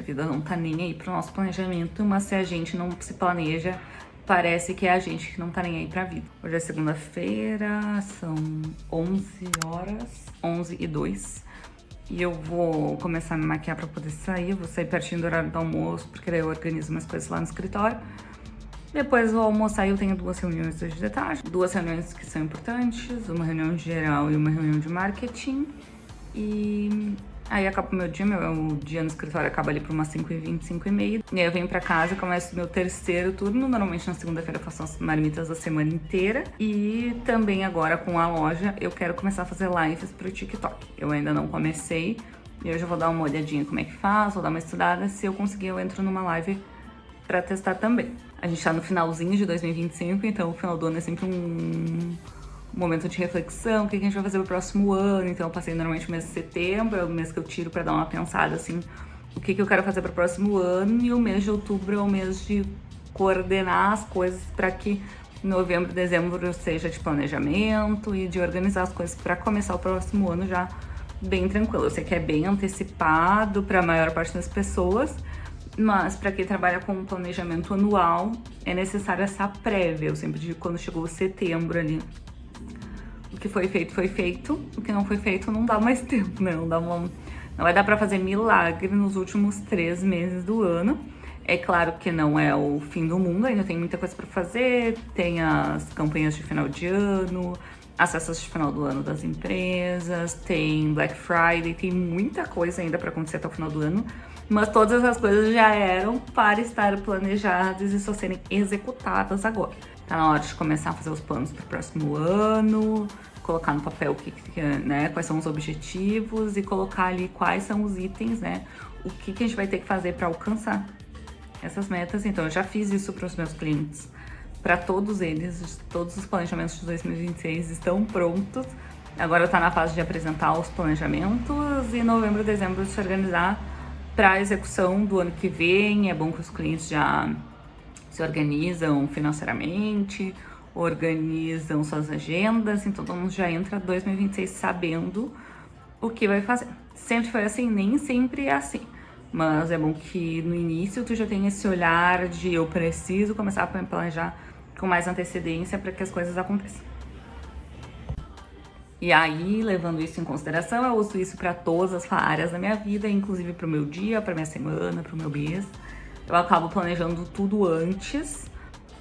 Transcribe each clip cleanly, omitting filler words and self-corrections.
a vida não tá nem aí pro nosso planejamento, mas se a gente não se planeja, parece que é a gente que não tá nem aí pra vida. Hoje é segunda-feira, são 11 horas, 11h02. E eu vou começar a me maquiar pra poder sair. Eu vou sair pertinho do horário do almoço, porque daí eu organizo umas coisas lá no escritório. Depois vou almoçar e eu tenho 2 reuniões hoje de tarde. 2 reuniões que são importantes, uma reunião geral e uma reunião de marketing. E aí acaba o meu dia no escritório acaba ali por umas 5h20, 5h30. E aí eu venho pra casa e começo o meu terceiro turno. Normalmente na segunda-feira eu faço as marmitas da semana inteira. E também agora com a loja eu quero começar a fazer lives pro TikTok. Eu ainda não comecei e hoje eu vou dar uma olhadinha como é que faz, vou dar uma estudada. Se eu conseguir eu entro numa live pra testar também. A gente tá no finalzinho de 2025, então o final do ano é sempre um momento de reflexão, o que a gente vai fazer pro próximo ano. Então eu passei normalmente o mês de setembro, é o mês que eu tiro pra dar uma pensada, assim, o que eu quero fazer pro próximo ano, e o mês de outubro é o mês de coordenar as coisas pra que novembro, dezembro seja de planejamento e de organizar as coisas pra começar o próximo ano já bem tranquilo. Eu sei que é bem antecipado pra maior parte das pessoas, mas para quem trabalha com planejamento anual, é necessário essa prévia. Eu sempre digo, quando chegou setembro ali, o que foi feito, o que não foi feito não dá mais tempo, né? Não vai dar para fazer milagre nos últimos 3 meses do ano. É claro que não é o fim do mundo, ainda tem muita coisa para fazer, tem as campanhas de final de ano, as festas de final do ano das empresas, tem Black Friday, tem muita coisa ainda para acontecer até o final do ano. Mas todas essas coisas já eram para estar planejadas e só serem executadas agora. Tá na hora de começar a fazer os planos para o próximo ano, colocar no papel né, quais são os objetivos e colocar ali quais são os itens, né? O que a gente vai ter que fazer para alcançar essas metas. Então eu já fiz isso para os meus clientes. Para todos eles, todos os planejamentos de 2026 estão prontos. Agora tá na fase de apresentar os planejamentos e novembro, dezembro se organizar para a execução do ano que vem. É bom que os clientes já se organizam financeiramente, organizam suas agendas, então todo mundo já entra 2026 sabendo o que vai fazer. Sempre foi assim, nem sempre é assim, mas é bom que no início tu já tenha esse olhar de eu preciso começar a planejar com mais antecedência para que as coisas aconteçam. E aí, levando isso em consideração, eu uso isso para todas as áreas da minha vida, inclusive para o meu dia, para minha semana, para o meu mês. Eu acabo planejando tudo antes.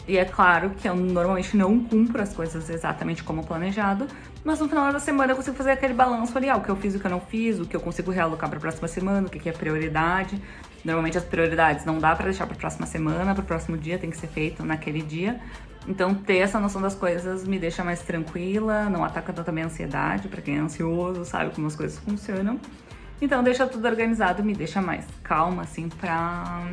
E é claro que eu normalmente não cumpro as coisas exatamente como planejado, mas no final da semana eu consigo fazer aquele balanço ali, o que eu fiz, o que eu não fiz, o que eu consigo realocar para a próxima semana, o que é prioridade. Normalmente as prioridades não dá para deixar para a próxima semana, para o próximo dia, tem que ser feito naquele dia. Então ter essa noção das coisas me deixa mais tranquila, não ataca tanto a minha ansiedade, pra quem é ansioso, sabe como as coisas funcionam. Então deixa tudo organizado, me deixa mais calma, assim, pra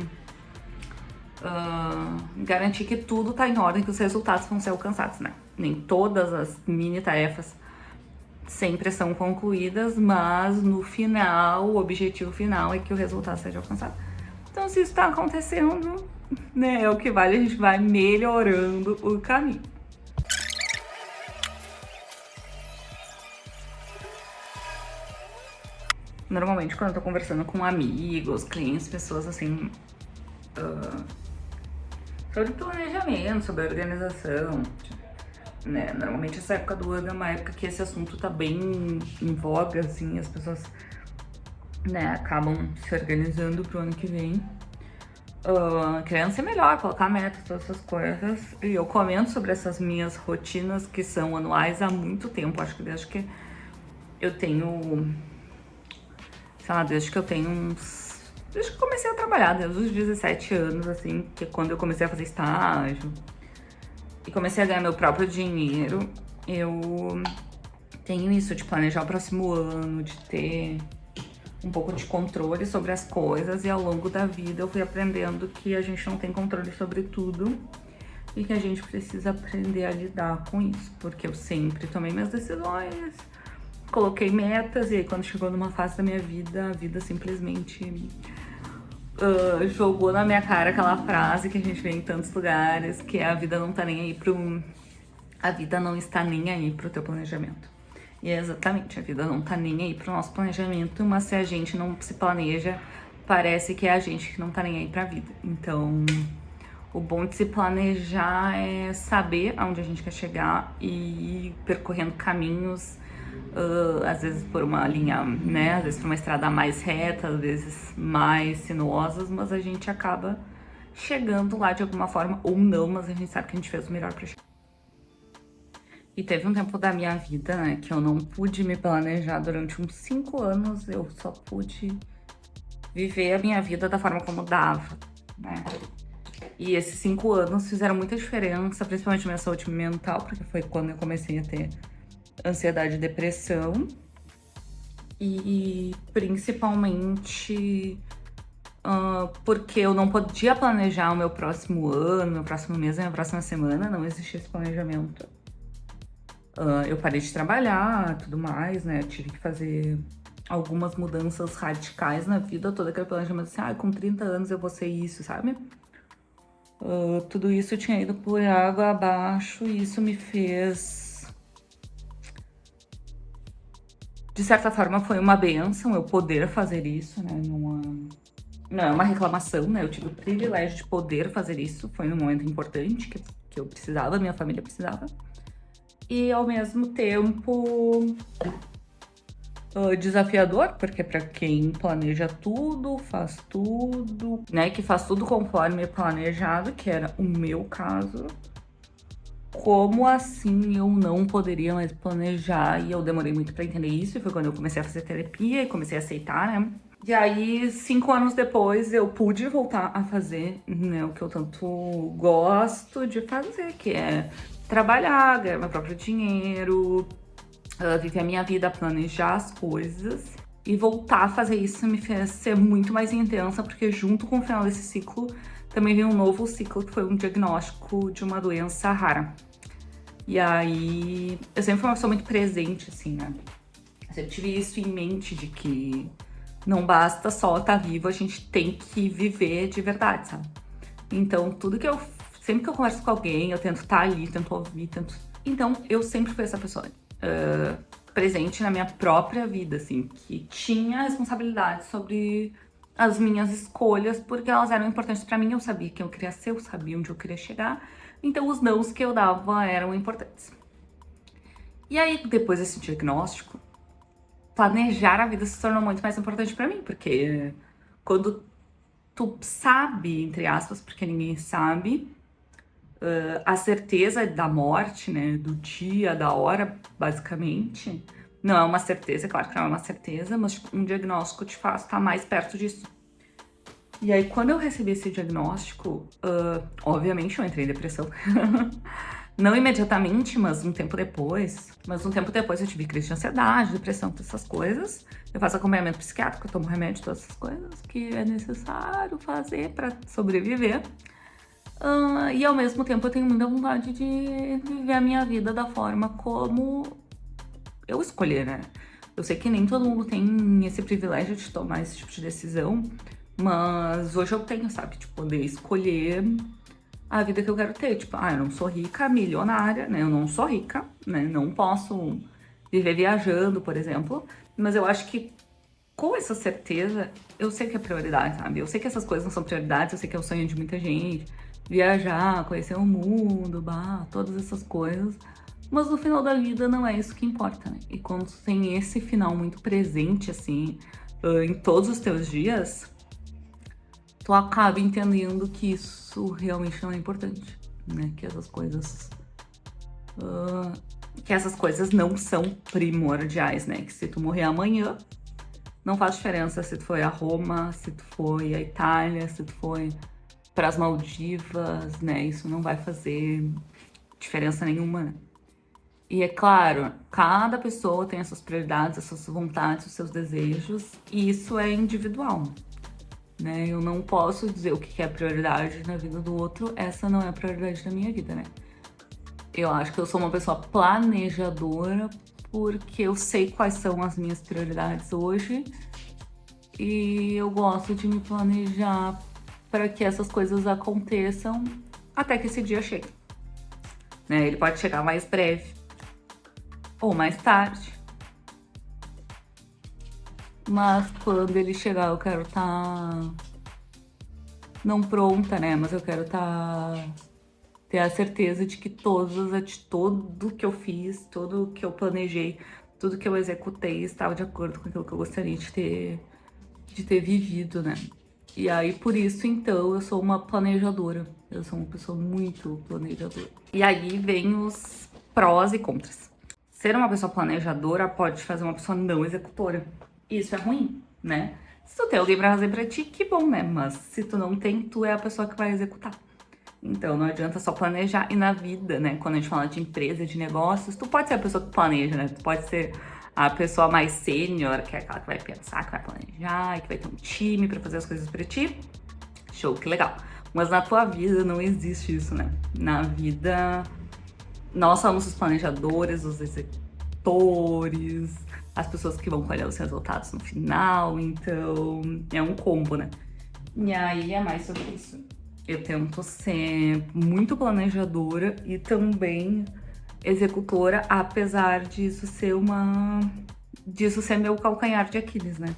garantir que tudo tá em ordem, que os resultados vão ser alcançados, né? Nem todas as mini tarefas sempre são concluídas, mas no final, o objetivo final é que o resultado seja alcançado. Então se isso tá acontecendo, né, é o que vale, a gente vai melhorando o caminho. Normalmente quando eu tô conversando com amigos, clientes, pessoas assim, sobre planejamento, sobre organização, né, normalmente essa época do ano é uma época que esse assunto tá bem em voga, assim, as pessoas, né, acabam se organizando pro ano que vem. Querendo ser melhor, colocar metas, todas essas coisas. E eu comento sobre essas minhas rotinas que são anuais há muito tempo. Acho que desde que eu tenho, sei lá, desde que eu tenho desde que eu comecei a trabalhar, desde os 17 anos, assim, que é quando eu comecei a fazer estágio e comecei a ganhar meu próprio dinheiro, eu tenho isso de planejar o próximo ano, de ter um pouco de controle sobre as coisas, e ao longo da vida eu fui aprendendo que a gente não tem controle sobre tudo e que a gente precisa aprender a lidar com isso, porque eu sempre tomei minhas decisões, coloquei metas, e aí quando chegou numa fase da minha vida, a vida simplesmente jogou na minha cara aquela frase que a gente vê em tantos lugares, que é a vida não tá nem aí a vida não está nem aí pro teu planejamento. E é exatamente, a vida não tá nem aí pro nosso planejamento, mas se a gente não se planeja, parece que é a gente que não tá nem aí pra vida. Então, o bom de se planejar é saber aonde a gente quer chegar e ir percorrendo caminhos, às vezes por uma linha, né? Às vezes por uma estrada mais reta, às vezes mais sinuosas, mas a gente acaba chegando lá de alguma forma, ou não, mas a gente sabe que a gente fez o melhor pra chegar. E teve um tempo da minha vida, né, que eu não pude me planejar durante uns 5 anos, eu só pude viver a minha vida da forma como dava, né? E esses 5 anos fizeram muita diferença, principalmente na minha saúde mental, porque foi quando eu comecei a ter ansiedade e depressão. E principalmente porque eu não podia planejar o meu próximo ano, meu próximo mês, minha próxima semana, não existia esse planejamento. Eu parei de trabalhar, tudo mais, né? Eu tive que fazer algumas mudanças radicais na vida, todo aquele planejamento assim, com 30 anos eu vou ser isso, sabe? Tudo isso tinha ido por água abaixo e isso me fez... De certa forma foi uma bênção eu poder fazer isso, né? Não é uma reclamação, né? Eu tive o privilégio de poder fazer isso, foi num momento importante que eu precisava, minha família precisava. E ao mesmo tempo desafiador, porque para quem planeja tudo, faz tudo, né, que faz tudo conforme planejado, que era o meu caso, como assim eu não poderia mais planejar? E eu demorei muito para entender isso, e foi quando eu comecei a fazer terapia e comecei a aceitar, né? E aí, 5 anos depois, eu pude voltar a fazer, né, o que eu tanto gosto de fazer, que é trabalhar, ganhar meu próprio dinheiro, viver a minha vida, planejar as coisas. E voltar a fazer isso me fez ser muito mais intensa, porque junto com o final desse ciclo, também veio um novo ciclo, que foi um diagnóstico de uma doença rara. E aí, eu sempre fui uma pessoa muito presente, assim, né? Eu sempre tive isso em mente, de que não basta só estar vivo, a gente tem que viver de verdade, sabe? Então, sempre que eu converso com alguém, eu tento estar ali, tento ouvir, Então, eu sempre fui essa pessoa presente na minha própria vida, assim, que tinha responsabilidade sobre as minhas escolhas, porque elas eram importantes pra mim, eu sabia quem eu queria ser, eu sabia onde eu queria chegar, então os nãos que eu dava eram importantes. E aí, depois desse diagnóstico, planejar a vida se tornou muito mais importante pra mim, porque quando tu sabe, entre aspas, porque ninguém sabe, a certeza da morte, né, do dia, da hora, basicamente, não é uma certeza, claro que não é uma certeza, mas tipo, um diagnóstico te faz estar mais perto disso. E aí, quando eu recebi esse diagnóstico, obviamente eu entrei em depressão. Não imediatamente, mas um tempo depois. Mas um tempo depois eu tive crise de ansiedade, depressão, todas essas coisas. Eu faço acompanhamento psiquiátrico, eu tomo remédio, todas essas coisas que é necessário fazer para sobreviver. E ao mesmo tempo eu tenho muita vontade de viver a minha vida da forma como eu escolher, né? Eu sei que nem todo mundo tem esse privilégio de tomar esse tipo de decisão, mas hoje eu tenho, sabe? De poder escolher a vida que eu quero ter. Tipo, eu não sou rica, milionária, né? Eu não sou rica, né? Não posso viver viajando, por exemplo. Mas eu acho que com essa certeza, eu sei que é prioridade, sabe? Eu sei que essas coisas não são prioridades, eu sei que é o sonho de muita gente. Viajar, conhecer o mundo, todas essas coisas. Mas no final da vida não é isso que importa, né? E quando tu tem esse final muito presente, assim, em todos os teus dias, tu acaba entendendo que isso realmente não é importante, né? Que essas coisas não são primordiais, né? Que se tu morrer amanhã, não faz diferença se tu foi a Roma, se tu foi a Itália, se tu foi para as Maldivas, né? Isso não vai fazer diferença nenhuma, né? E é claro, cada pessoa tem as suas prioridades, as suas vontades, os seus desejos, e isso é individual, né? Eu não posso dizer o que é prioridade na vida do outro, essa não é a prioridade da minha vida, né? Eu acho que eu sou uma pessoa planejadora porque eu sei quais são as minhas prioridades hoje e eu gosto de me planejar para que essas coisas aconteçam até que esse dia chegue, né? Ele pode chegar mais breve ou mais tarde, Mas quando ele chegar, eu quero estar não pronta, né? Mas eu quero ter a certeza de que tudo que eu fiz, tudo que eu planejei, tudo que eu executei estava de acordo com aquilo que eu gostaria de ter vivido, né? E aí, por isso, então, eu sou uma planejadora. Eu sou uma pessoa muito planejadora. E aí vem os prós e contras. Ser uma pessoa planejadora pode te fazer uma pessoa não executora. Isso é ruim, né? Se tu tem alguém pra fazer pra ti, que bom, né? Mas se tu não tem, tu é a pessoa que vai executar. Então, não adianta só planejar. E na vida, né? Quando a gente fala de empresa, de negócios, tu pode ser a pessoa que planeja, né? Tu pode ser a pessoa mais sênior, que é aquela que vai pensar, que vai planejar, que vai ter um time pra fazer as coisas pra ti. Show, que legal. Mas na tua vida não existe isso, né? Na vida, nós somos os planejadores, os executores, as pessoas que vão colher os resultados no final. Então, é um combo, né? E aí é mais sobre isso. Eu tento ser muito planejadora e também executora, apesar disso ser meu calcanhar de Aquiles, né?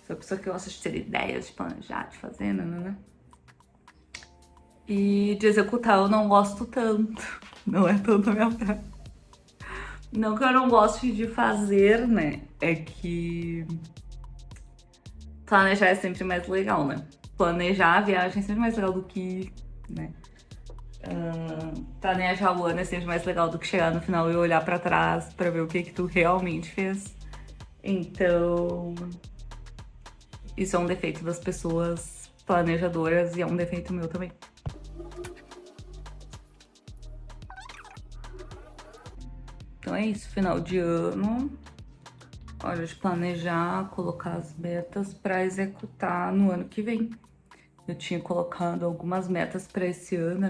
Sou a pessoa que gosta de ter ideias, de planejar, de fazer, né? E de executar eu não gosto tanto. Não é tanto a minha praia. Não que eu não goste de fazer, né? É que planejar é sempre mais legal, né? Planejar a viagem é sempre mais legal do que, né? Planejar o ano é sempre mais legal do que chegar no final e olhar pra trás pra ver o que tu realmente fez. Então, isso é um defeito das pessoas planejadoras e é um defeito meu também. Então é isso, final de ano. Hora de planejar, colocar as metas pra executar no ano que vem. Eu tinha colocado algumas metas pra esse ano,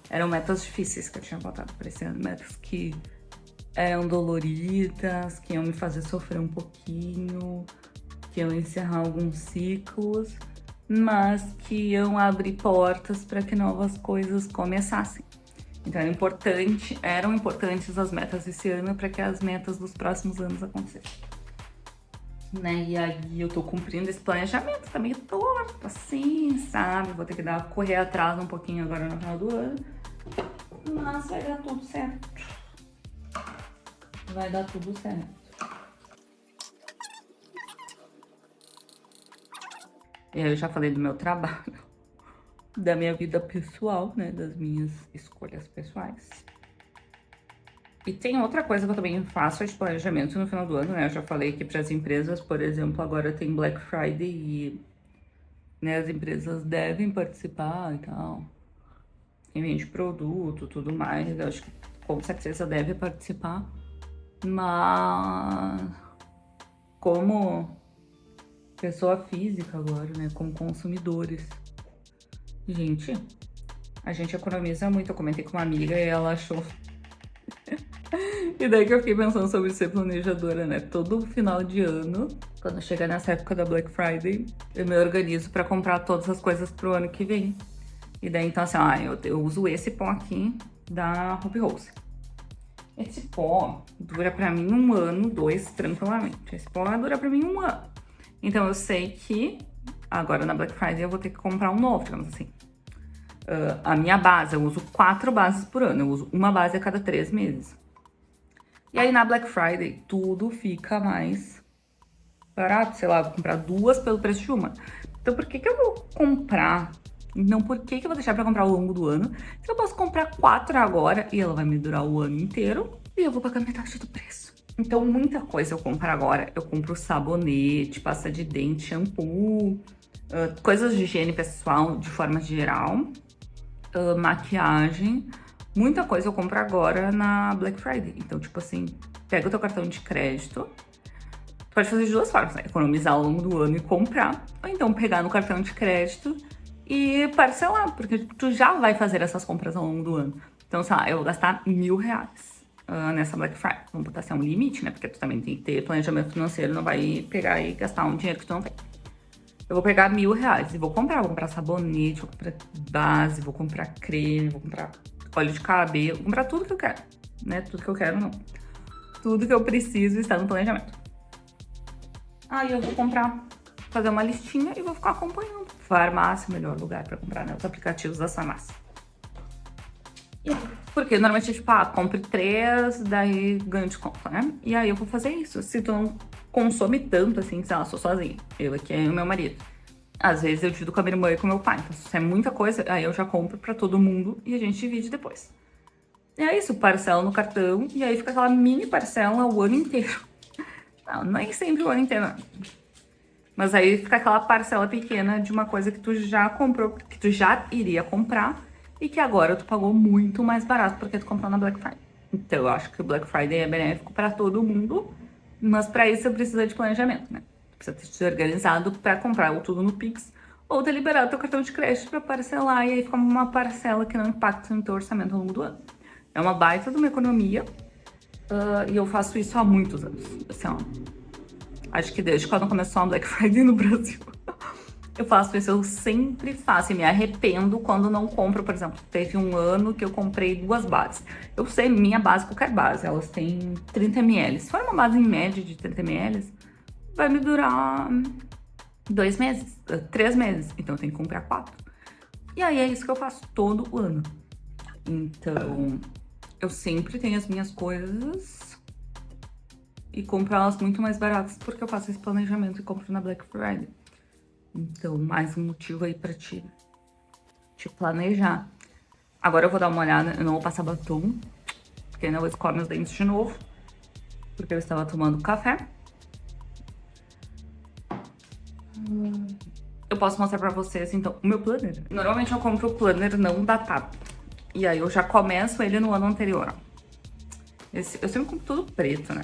eram metas difíceis que eu tinha botado pra esse ano, metas que eram doloridas, que iam me fazer sofrer um pouquinho, que iam encerrar alguns ciclos, mas que iam abrir portas para que novas coisas começassem. Então eram importantes as metas desse ano para que as metas dos próximos anos acontecessem. Né? E aí eu tô cumprindo esse planejamento, tá meio torto, assim, sabe? Vou ter que correr atrás um pouquinho agora no final do ano, mas vai dar tudo certo. Vai dar tudo certo. E aí eu já falei do meu trabalho, da minha vida pessoal, né? Das minhas escolhas pessoais. E tem outra coisa que eu também faço de planejamento no final do ano, né? Eu já falei que para as empresas, por exemplo, agora tem Black Friday e, né, as empresas devem participar e tal. Quem vende produto, tudo mais, eu acho que com certeza deve participar. Mas como pessoa física agora, né, como consumidores, a gente economiza muito. Eu comentei com uma amiga e ela achou... E daí que eu fiquei pensando sobre ser planejadora, né? Todo final de ano, quando chega nessa época da Black Friday, eu me organizo pra comprar todas as coisas pro ano que vem. E daí, então, assim, eu uso esse pó aqui da Ruby Rose. Esse pó dura pra mim 1 ano, 2, tranquilamente. Esse pó dura pra mim 1 ano. Então, eu sei que agora na Black Friday eu vou ter que comprar um novo, digamos assim. A minha base, eu uso 4 bases por ano. Eu uso uma base a cada 3 meses. E aí, na Black Friday, tudo fica mais barato. Sei lá, eu vou comprar 2 pelo preço de uma. Então, por que eu vou comprar? Então, por que eu vou deixar pra comprar ao longo do ano? Se eu posso comprar 4 agora e ela vai me durar o ano inteiro e eu vou pagar metade do preço. Então, muita coisa eu compro agora. Eu compro sabonete, pasta de dente, shampoo, coisas de higiene pessoal de forma geral, maquiagem. Muita coisa eu compro agora na Black Friday. Então, tipo assim, pega o teu cartão de crédito. Tu pode fazer de 2 formas, né? Economizar ao longo do ano e comprar. Ou então pegar no cartão de crédito e parcelar, porque tu já vai fazer essas compras ao longo do ano. Então, sei lá, eu vou gastar R$1.000 nessa Black Friday. Vamos botar assim, um limite, né? Porque tu também tem que ter planejamento financeiro, não vai pegar e gastar um dinheiro que tu não tem. Eu vou pegar R$1.000 e vou comprar sabonete, vou comprar base, vou comprar creme, vou comprar óleo de cabelo, vou comprar tudo que eu quero, né? Tudo que eu quero, não. Tudo que eu preciso está no planejamento. Aí eu vou comprar, fazer uma listinha e vou ficar acompanhando. Farmácia, melhor lugar pra comprar, né? Os aplicativos da farmácia. Porque normalmente, tipo, compre 3, daí ganho desconto, né? E aí eu vou fazer isso. Se tu não consome tanto, assim, sei lá, sou sozinha. Eu aqui e o meu marido. Às vezes eu divido com a minha irmã e com o meu pai. Então, se é muita coisa, aí eu já compro pra todo mundo e a gente divide depois. E é isso, parcela no cartão e aí fica aquela mini parcela o ano inteiro. Não, nem sempre o ano inteiro, não. Mas aí fica aquela parcela pequena de uma coisa que tu já comprou, que tu já iria comprar e que agora tu pagou muito mais barato porque tu comprou na Black Friday. Então eu acho que o Black Friday é benéfico pra todo mundo, mas pra isso você precisa de planejamento, né? Precisa ter se organizado pra comprar ou tudo no Pix ou ter liberado teu cartão de crédito pra parcelar e aí fica uma parcela que não impacta no teu orçamento ao longo do ano. É uma baita de uma economia e eu faço isso há muitos anos. Assim, ó, acho que desde quando começou a Black Friday no Brasil. Eu faço isso, eu sempre faço e me arrependo quando não compro. Por exemplo, teve um ano que eu comprei 2 bases. Eu sei, minha base, qualquer base, elas têm 30 ml. Se for uma base em média de 30 ml, vai me durar 2 meses, 3 meses. Então eu tenho que comprar 4. E aí é isso que eu faço todo o ano. Então, eu sempre tenho as minhas coisas e compro elas muito mais baratas porque eu faço esse planejamento e compro na Black Friday. Então, mais um motivo aí pra te planejar. Agora eu vou dar uma olhada, eu não vou passar batom, porque ainda vou escovar meus dentes de novo, porque eu estava tomando café. Eu posso mostrar pra vocês, então, o meu planner. Normalmente eu compro o planner não datado. E aí eu já começo ele no ano anterior, ó. Eu sempre compro tudo preto, né?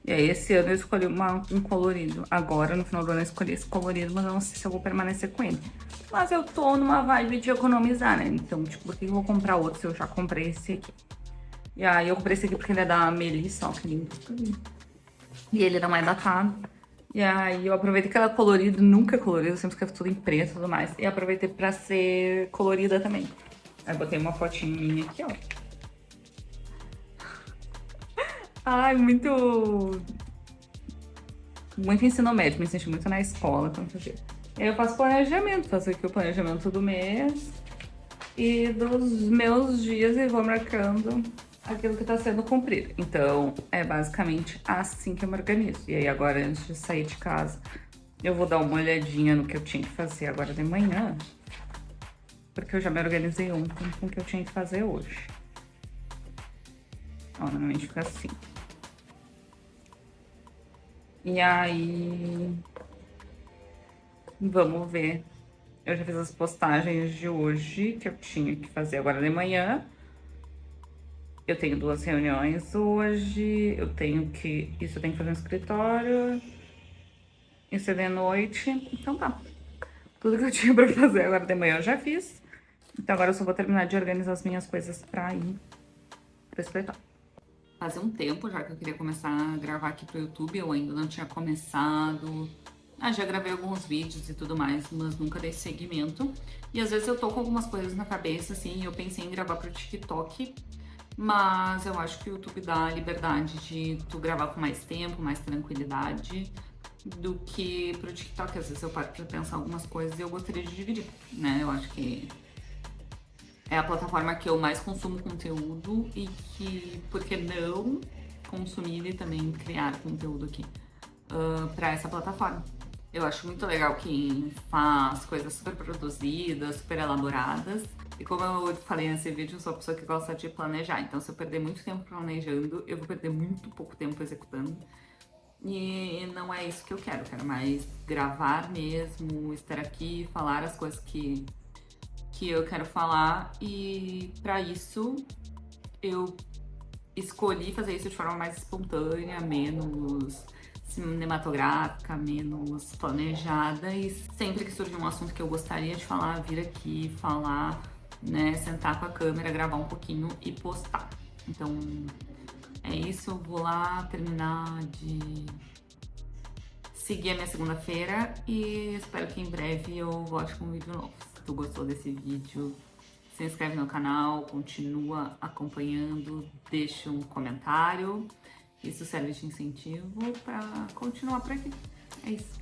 E aí esse ano eu escolhi um colorido. Agora, no final do ano, eu escolhi esse colorido, mas eu não sei se eu vou permanecer com ele. Mas eu tô numa vibe de economizar, né? Então, tipo, por que eu vou comprar outro se eu já comprei esse aqui? E aí eu comprei esse aqui porque ele é da Melissa, ó, que lindo. E ele não é datado. E aí eu aproveitei que ela é colorido, nunca é colorido, eu sempre escrevo tudo em preto e tudo mais. E aproveitei pra ser colorida também. Aí botei uma fotinha minha aqui, ó. Ai, muito ensino médio, me senti muito na escola quando fazia. E aí eu faço planejamento, faço aqui o planejamento do mês e dos meus dias e vou marcando aquilo que tá sendo cumprido. Então, é basicamente assim que eu me organizo. E aí agora, antes de sair de casa, eu vou dar uma olhadinha no que eu tinha que fazer agora de manhã, porque eu já me organizei ontem com o que eu tinha que fazer hoje. Ó, normalmente fica assim. E aí, vamos ver. Eu já fiz as postagens de hoje, que eu tinha que fazer agora de manhã. Eu tenho 2 reuniões hoje, isso eu tenho que fazer no escritório, isso é de noite, então tá. Tudo que eu tinha pra fazer agora de manhã eu já fiz. Então agora eu só vou terminar de organizar as minhas coisas pra ir pro escritório. Fazia um tempo já que eu queria começar a gravar aqui pro YouTube, eu ainda não tinha começado. Já gravei alguns vídeos e tudo mais, mas nunca dei seguimento. E às vezes eu tô com algumas coisas na cabeça, assim, eu pensei em gravar pro TikTok, mas eu acho que o YouTube dá a liberdade de tu gravar com mais tempo, mais tranquilidade, do que pro TikTok. Às vezes eu paro pra pensar algumas coisas e eu gostaria de dividir, né? Eu acho que é a plataforma que eu mais consumo conteúdo e que, por que não consumir e também criar conteúdo aqui pra essa plataforma. Eu acho muito legal quem faz coisas super produzidas, super elaboradas. E como eu falei nesse vídeo, eu sou a pessoa que gosta de planejar. Então, se eu perder muito tempo planejando, eu vou perder muito pouco tempo executando. E não é isso que eu quero. Eu quero mais gravar mesmo, estar aqui, falar as coisas que eu quero falar. E para isso, eu escolhi fazer isso de forma mais espontânea, menos cinematográfica, menos planejada, e sempre que surgir um assunto que eu gostaria de falar, vir aqui falar, né, sentar com a câmera, gravar um pouquinho e postar. Então é isso, eu vou lá terminar de seguir a minha segunda-feira e espero que em breve eu volte com um vídeo novo. Se tu gostou desse vídeo, se inscreve no canal, continua acompanhando, deixa um comentário. Isso serve de incentivo para continuar por aqui. É isso.